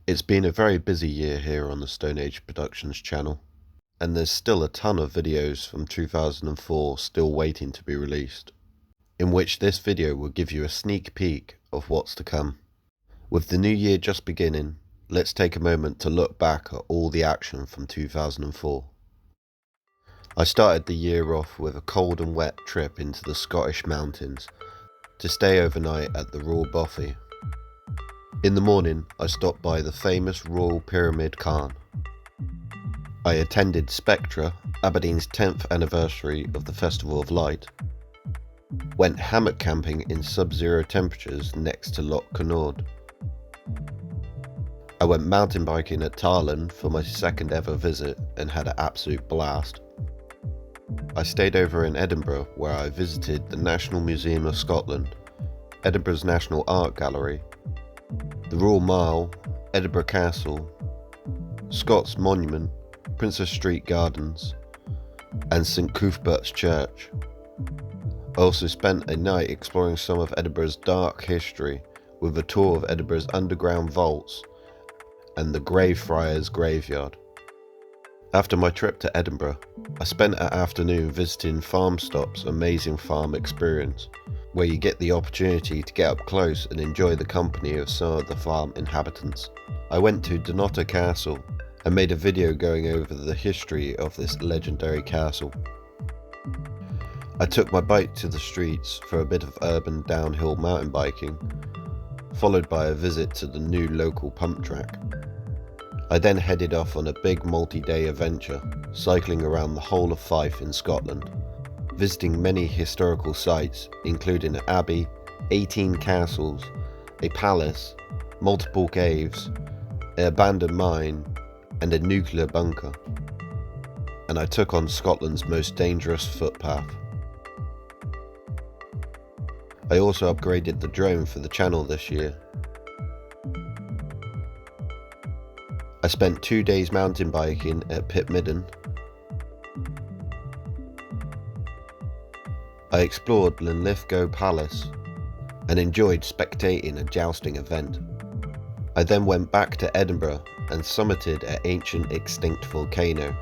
It's been a very busy year here on the Stone Age Productions channel, and there's still a ton of videos from 2004 still waiting to be released, in which this video will give you a sneak peek of what's to come. With the new year just beginning, let's take a moment to look back at all the action from 2004. I started the year off with a cold and wet trip into the Scottish mountains to stay overnight at the Royal Bothy. In the morning, I stopped by the famous Royal Pyramid Cairn. I attended Spectra, Aberdeen's 10th anniversary of the Festival of Light. Went hammock camping in sub-zero temperatures next to Loch Connaught. I went mountain biking at Tarlan for my second ever visit and had an absolute blast. I stayed over in Edinburgh where I visited the National Museum of Scotland, Edinburgh's National Art Gallery, the Royal Mile, Edinburgh Castle, Scots Monument, Princess Street Gardens, and St Cuthbert's Church. I also spent a night exploring some of Edinburgh's dark history with a tour of Edinburgh's underground vaults and the Greyfriars Graveyard. After my trip to Edinburgh, I spent an afternoon visiting Farm Stop's amazing farm experience, where you get the opportunity to get up close and enjoy the company of some of the farm inhabitants. I went to Dunnottar Castle and made a video going over the history of this legendary castle. I took my bike to the streets for a bit of urban downhill mountain biking, followed by a visit to the new local pump track. I then headed off on a big multi-day adventure, cycling around the whole of Fife in Scotland, visiting many historical sites including an abbey, 18 castles, a palace, multiple caves, an abandoned mine, and a nuclear bunker. And I took on Scotland's most dangerous footpath. I also upgraded the drone for the channel this year. I spent 2 days mountain biking at Pitmidden. I explored Linlithgow Palace and enjoyed spectating a jousting event. I then went back to Edinburgh and summited an ancient extinct volcano,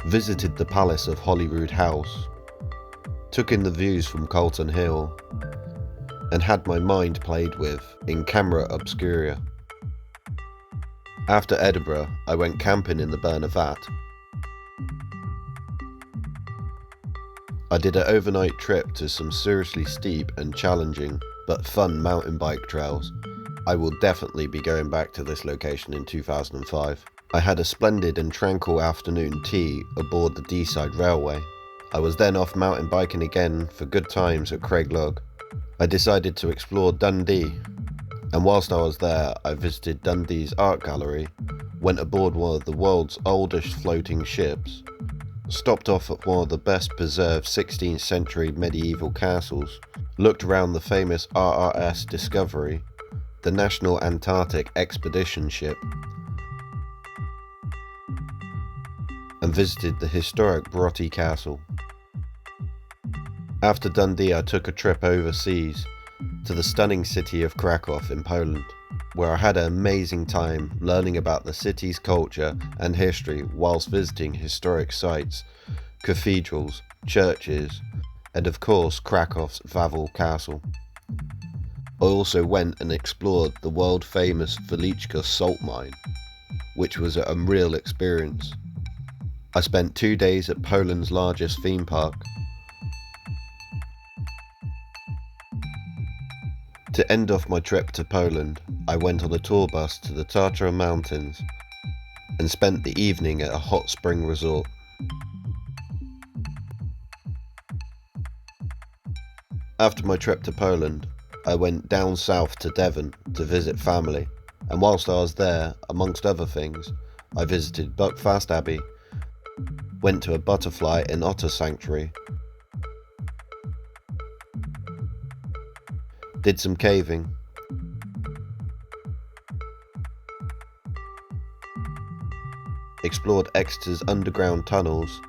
visited the palace of Holyrood House, took in the views from Calton Hill, and had my mind played with in camera obscura. After Edinburgh, I went camping in the Burn Vat. I did an overnight trip to some seriously steep and challenging but fun mountain bike trails. I will definitely be going back to this location in 2005. I had a splendid and tranquil afternoon tea aboard the Deeside Railway. I was then off mountain biking again for good times at Craiglog. I decided to explore Dundee, and whilst I was there I visited Dundee's art gallery, went aboard one of the world's oldest floating ships, stopped off at one of the best preserved 16th century medieval castles, looked around the famous RRS Discovery, the National Antarctic Expedition ship, and visited the historic Broughty Castle. After Dundee, I took a trip overseas to the stunning city of Krakow in Poland, where I had an amazing time learning about the city's culture and history whilst visiting historic sites, cathedrals, churches, and of course Krakow's Wawel Castle. I also went and explored the world famous Wieliczka salt mine, which was an unreal experience. I spent 2 days at Poland's largest theme park. To end off my trip to Poland, I went on a tour bus to the Tatra Mountains and spent the evening at a hot spring resort. After my trip to Poland, I went down south to Devon to visit family, and whilst I was there, amongst other things, I visited Buckfast Abbey, went to a butterfly and otter sanctuary, did some caving, explored Exeter's underground tunnels,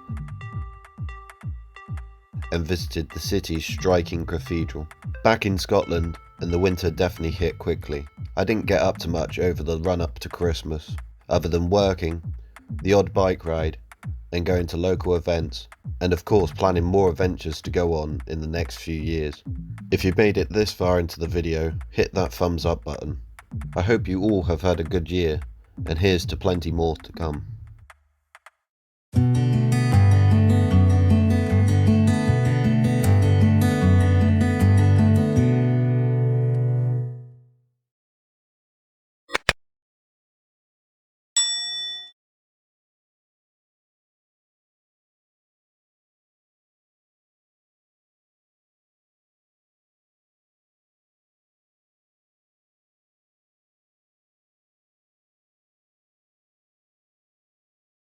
and visited the city's striking cathedral. Back in Scotland, and the winter definitely hit quickly, I didn't get up to much over the run up to Christmas, other than working, the odd bike ride, and going to local events, and of course planning more adventures to go on in the next few years. If you made it this far into the video, hit that thumbs up button. I hope you all have had a good year, and here's to plenty more to come.